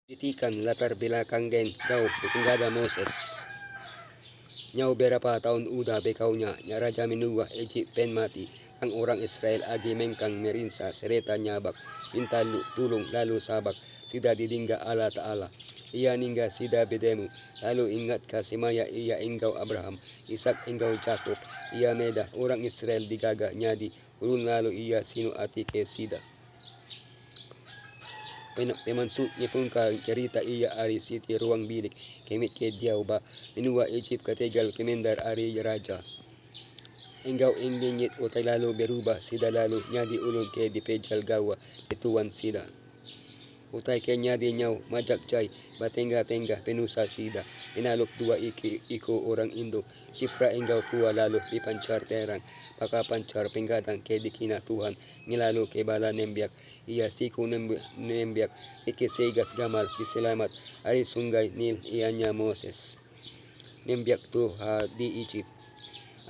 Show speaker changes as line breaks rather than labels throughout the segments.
Titikan latar belakang jauh kepada Moses. Nyau berapa tahun udah bekaunya, nya Raja Minua Egypt pen mati. Ang orang Israel agi mengkang merinsa sereta nyabak. Minta tulung lalu sabak. Sida didingga Allah Ta'ala. Ia ningga sida bedemu. Lalu ingat kasimaya ia engkau Abraham. Ishak engkau Jacob. Ia meda orang Israel digaga nyadi. Ulun lalu ia sinu ati ke sida. Pemansut ni pun ka cerita iya ari siti ruang bilik kemit ke diau ba minua Egypt kategal kemendar ari raja. Engkau ingingit utai lalu berubah sida lalu nyadi ulun ke dipejal gawa etuan sida. Utai ke nyadi nyau majak jai batengga-tengga penusa sida. Inaluk dua iko orang Indo. Sipra engkau tua lalu dipancar terang. Paka pancar penggadang ke dikina Tuhan. Ngilalu ke bala nembiak. Ia siku nembiak. Ike segat gamal diselamat. Ari sungai Nil ianya Moses. Nembiak tuha di Egypt.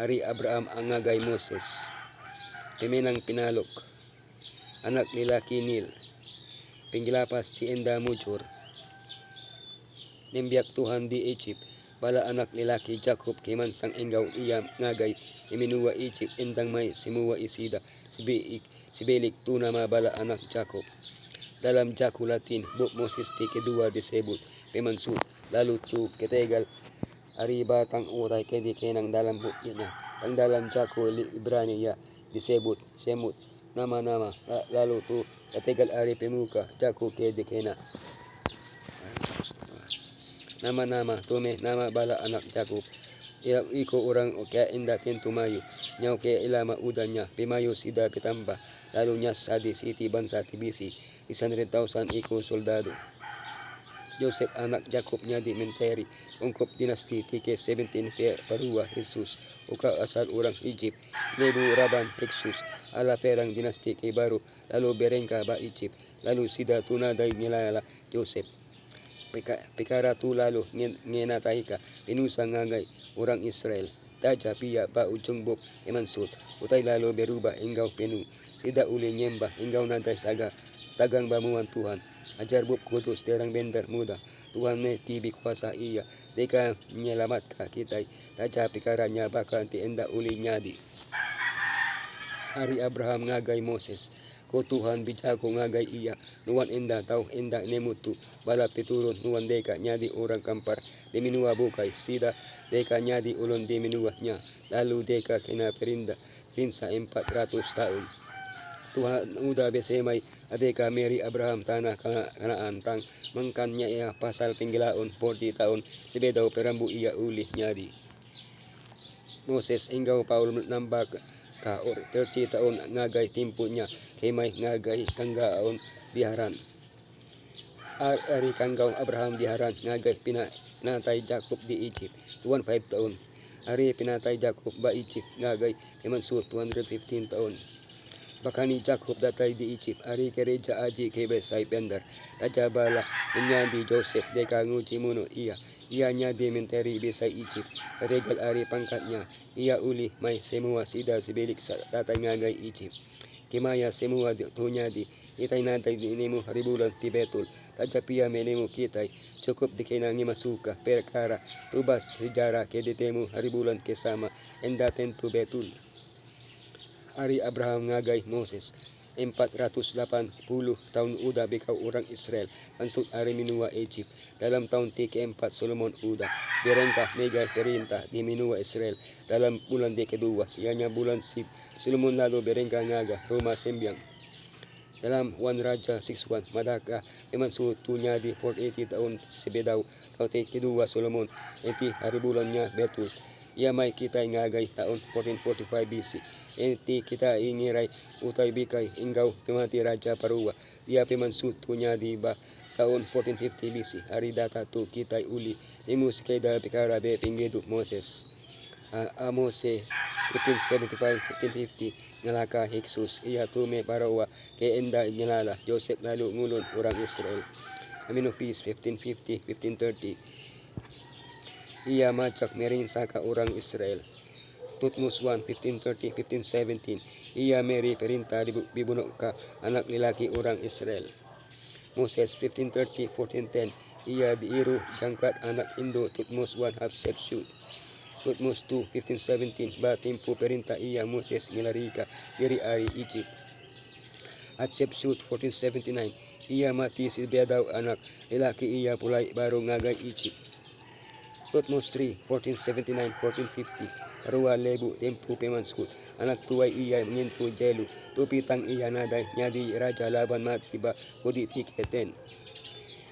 Ari Abraham angagay Moses. Pemenang pinalok. Anak lelaki Nil. Penggilapas ti enda mujur. Nembiak Tuhan di Egypt. Bala anak lelaki Jacob kemansang engkau ia ngagay. Iminua Egypt endang may simua isida. Sibelik tu nama bala anak Jacob. Dalam Jaku Latin, Book Moses ti kedua disebut. Pemansut. Lalu tu ketegal. Ari batang uray kedi kenang dalam buknya. Ang dalam Jaku Ibrani ya disebut semut. Nama-nama lalu tu ketegal ari pemuka Jaku kedi kena. Nama-nama tume nama bala anak Jacob. Iko orang kaya inda tentu mayu. Nyau kaya ilama udanya. Pimayu sida pitamba. Lalu nyas sadi siti bansa tibisi. 100,000 iko soldado. Joseph anak Jacob nyadi menteri. Ungkop dinasti tike 17 ke parua Jesus. Uka asal orang Egypt. Nebu Raban Heksus. Ala perang dinasti ke baru. Lalu berengka ba Egypt. Lalu sida tunaday nilala Joseph. Pekara tu lalu ngenatay ka pinusa ngagay orang Israel. Taja pia ba ujung bok emansut. Utay lalu berubah engkau penu. Sida uli nyembah engkau naday tagang bamuan Tuhan. Ajar bok kudus terang bendar muda. Tuhan me tibi kuasa iya. Deka nyelamat ka kitay. Taja pikaranya baka ti enda uli nyadi. Hari Abraham ngagay Moses. Ko Tuhan bijako ngagay iya. Nuan enda tau enda nemutu. Bala piturun nuan deka nyadi orang kampar. Diminua bukay sida. Deka nyadi ulon diminua nya. Lalu deka kena perinda. Rinsa 400 tahun. Tuhan udah besemay. Adeka Mary Abraham tanah kanaan tang. Mangkanya iya pasal pinggilaon 40 tahun. Sibedaw perambu iya uli nyadi. Moses engkau Paul nambak ka 30 tahun ngagay timpunya. Kemay ngagay kanggaon biharan. Ari kanggaw Abraham biharan ngagay pinatay Jacob di Egypt. 25 tahun. Ari pinatay Jacob ba Egypt ngagay kemansur 215 tahun. Bakani Jacob datay di Egypt. Ari kereja aji kebesay pendar. Tajabala menyadi Joseph deka nguji muno iya. Ia nyadi menteri besay Egypt. Karegal ari pangkatnya. Ia uli may semua sida sibilik sa datay ngagay Egypt. Kimaya semua tunyadi. Itay natay dinimo haribulan ti betul. Tajapia menemo kitay. Cukup di kinangi masuka. Perkara tubas sejarah keditemo haribulan kesama. Enda tentu betul. Ari Abraham ngagay Moses. 480 tahun udah bekau orang Israel. Mansud ari minua Egypt. Dalam tahun ke-4 Solomon udah. Berengkah mega perintah di minua Israel. Dalam bulan kedua. Ianya bulan Sib. Solomon lalu berengkah ngaga rumah sembiang. Dalam 1 Raja 6:1 madaka emansud tunya di 480 tahun sebedaw. Tahun kedua Solomon. Iti hari bulannya betul. Ia may kita ngagay tahun 1445 BC. Enti kita ingiray utay bikay inggaw pemati Raja Parua. Ia pemansut tunya di ba tahun 1450 BC. Hari data tu kita uli. Imus keda pikara be pinggidu Moses. Mose 1575-1550 ngalaka Heksus. Ia tume Parawa ke enda nyalala Joseph lalu ngulun orang Israel. Amino Peace 1550-1530. Ia macak merinsa ka orang Israel. Tutmos 1, 1530-1517. Ia Mary perintah dibunok ka anak lelaki orang Israel. Moses 15:30-14:10. Ia diiru jangkat anak Indo Tutmos 1/2 Sepsut. Tutmos 2:15-17. Ba timpu perintah ia Moses ngilarika diri ari Egypt. At Sepsut 14:79. Ia mati si Bedaw anak lelaki ia pulai baru ngagay Egypt. Tutmos 3:1479-1450. Arua lebu tempu pemanskut. Anak tuay iya menyentuh jelu. Tupitang iya naday nyadi raja laban mati ba kodi tiketen.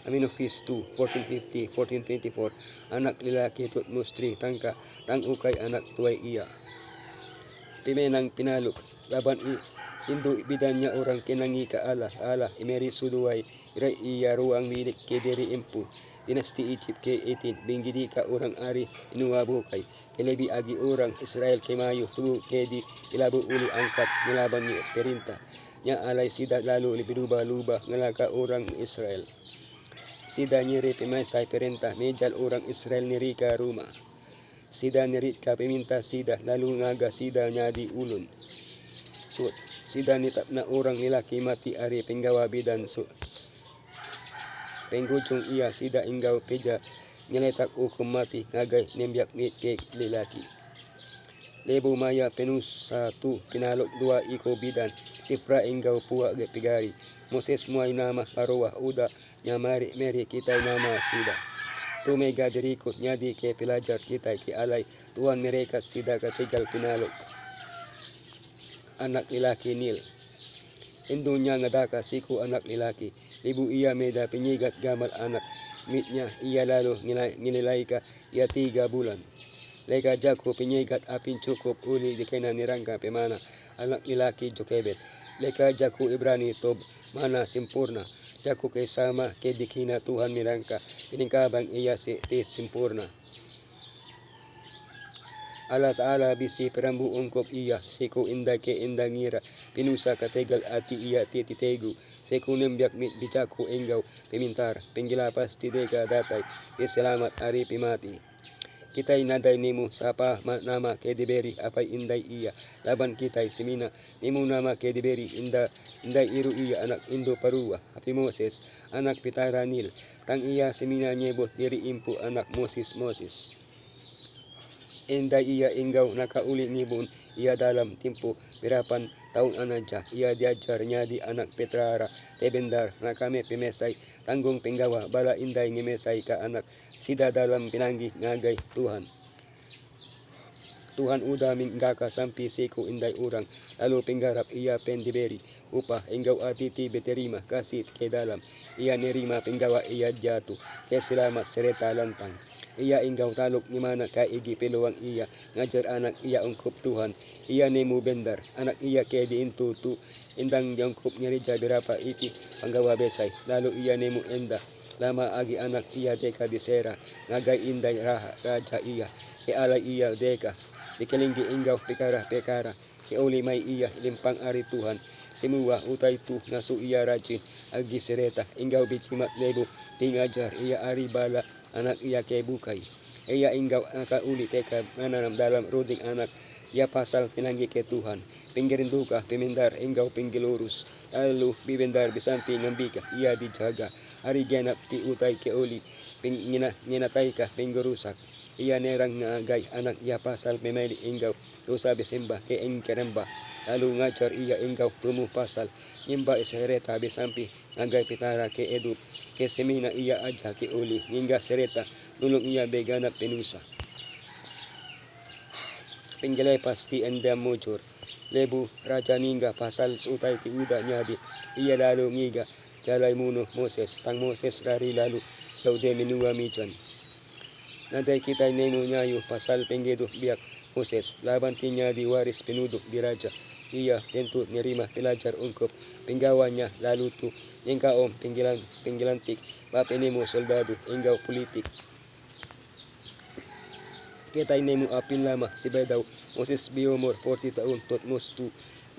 Amenophis 2:1450-1424. Anak lelaki Tutmos 3 tangka ukay anak tuay iya. Pimenang pinaluk laban Indo bidanya orang kenangi ka Allah imeri suduay iray iya ruang milik ke diri empu. Dinasti Egypt ke 18 binggidi ka orang ari inuwabo kay kelebi agi orang Israel kemayo tubu kedi ilabu uli angkat nilaban ni perintah nya alay sida lalu libiluba-luba ngalaka orang Israel. Sida nyeri pemasay perintah mejal orang Israel nirika rumah. Sida nirika peminta sida lalu ngaga sida nyadi ulun. Sida nitap na orang lelaki mati ari penggawa bidan penggujung iya sida inggaw peja niletak hukum mati ngagay nembyak mit ke lelaki. Lebu maya penus 1 pinalok 2 iko bidan sifra inggaw puwa ge pigari. Moses muay nama paruah uda nyamari meri kitay nama sida. Tumega dirikot nyadi ke pelajar kitay ki alay tuan mereka sida katigal pinalok. Anak lelaki Nil. Indunya ngadaka siku anak lelaki. Ibu ia meda penyigat gamal anak mitnya ia lalu nilai ka ia 3 bulan. Leka jaku penyigat apin cukup uli dikena nirangka pemana anak lelaki Jokebed. Leka jaku Ibrani tob mana sempurna. Jaku ke sama ke dikina Tuhan nirangka piningkabang ia te sempurna. Alas ala bisi perambu ungkop iya siku inda ke inda ngira pinusa kategal ati iya tititegu siku nembyak mit bicaku enggaw pemintar penggilapas tideka datay selamat ari pimati. Kitay naday nemu sapa nama ke diberi apay inday iya laban kitay semina nemu nama ke diberi inday iru iya anak Indo paruwa api Moses anak pitara Nil tang iya semina nyebot diri impu anak Moses. Inday iya inggaw nakauli ngibun iya dalam tempo berapan tahun anaja ia diajar nyadi anak Petrara tebendar nakame pimesay tanggung penggawa bala inday ngimesay ka anak sida dalam pinanggi ngagay Tuhan uda minggaka sampi siku inday urang lalu penggarap iya pendiberi upah inggaw atiti beterima kasih ke dalam ia nerima penggawa iya jatuh ke selamat sereta lantang. Ia inggaw taluk ni mana kaigi peluang iya ngajar anak iya ungkup Tuhan ia nemu bendar anak iya ke diintutu indang diungkup nyerija berapa iti panggawa besay lalu ia nemu enda lama agi anak iya deka disera ngagay inday raja iya ke alay iya deka dikelinggi inggaw pekara ke uli may iya limpang ari Tuhan semua utay tu nasu iya rajin agi sereta inggaw bicimat lebu tingajar iya ari bala anak iya ke bukay. Iya inggaw nakauli teka nananam dalam ruding anak ia pasal pinanggi ke Tuhan. Pinggirin duka pimindar inggaw pinggilurus. Lalu bibendar bisampi ngambika ia dijaga. Ari genap ti utay ke uli nginatay ka pinggurusak. Iya nerang ngagay anak ia pasal pemeli inggaw dosa besimba ke ingkeremba. Lalu ngajar iya inggaw tumuh pasal. Nyimba isereta bisampi ngagay pitara ke edup. Ke semina iya aja ke uli hingga sereta nulung iya beganap penusa. Penggelepas ti endam mujur. Lebu raja ningga pasal sutay ti uda nyadi. Iya lalu ngiga jalay muno Moses. Tang Moses rari lalu saude minua mijan. Naday kitay nemu nyayo pasal penggeduh biak Moses. Laban ti nyadi waris penuduk di raja. Iya tentu nerima pelajar ungkop penggawanya lalu tu ingkaom penggilantik bapenemu soldado inggaw politik. Kitay nemu apin lama si Bedaw Moses biumur 40 tahun Tutmos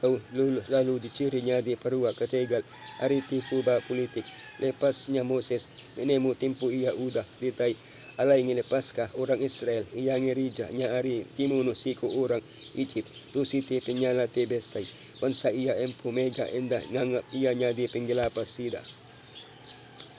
2 lalu diciri nyadi paruwa kategal ari tipu ba politik. Lepasnya Moses nemu tempo iya udah ditay alay ngilepas ka orang Israel iya ngirija nya ari timuno siku orang Egypt tu siti penyala tebesay. Wansa iya empu mega enda ngangap iya nyadi penggilapas sida.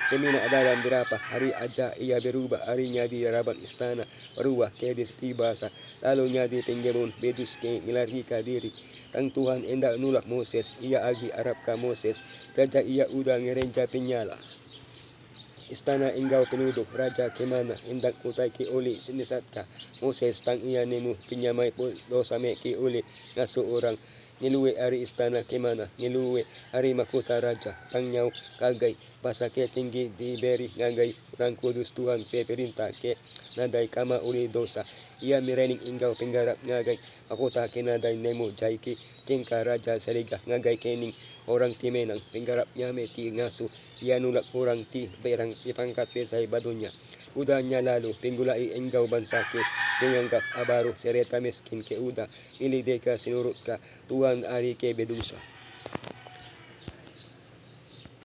semina adalah berapa hari aja ia berubah harinya di harapan istana berubah kedis tibasa lalu nyadi penggemon bedus ke ngelarika diri tang Tuhan hendak nulak Moses ia agi Arab ka Moses kerja ia udah ngerenca penyala istana engkau penduduk raja kemana hendak utai ke oli sinisatka Moses tang ia nemu penyamai dosa me ke oli ngasu orang ngeluwe hari istana kemana ngeluwe hari mahkota raja tang nyau kagai basa ke tinggi diberi ngagai orang kudus Tuhan pe perintah ke nadai kama uli dosa ia merening engkau penggarap ngagai mahkota ke nadai nemu jaiki jengka raja serigah ngagai kening orang timenang penggarap nyame ti ngasu ia nulak orang ti berang ipangkat pesai badunya udahnya lalu pinggulai engkau bansake denganggap abaru sereta miskin ke udah ini deka sinurut ka Tuhan ari ke bedusa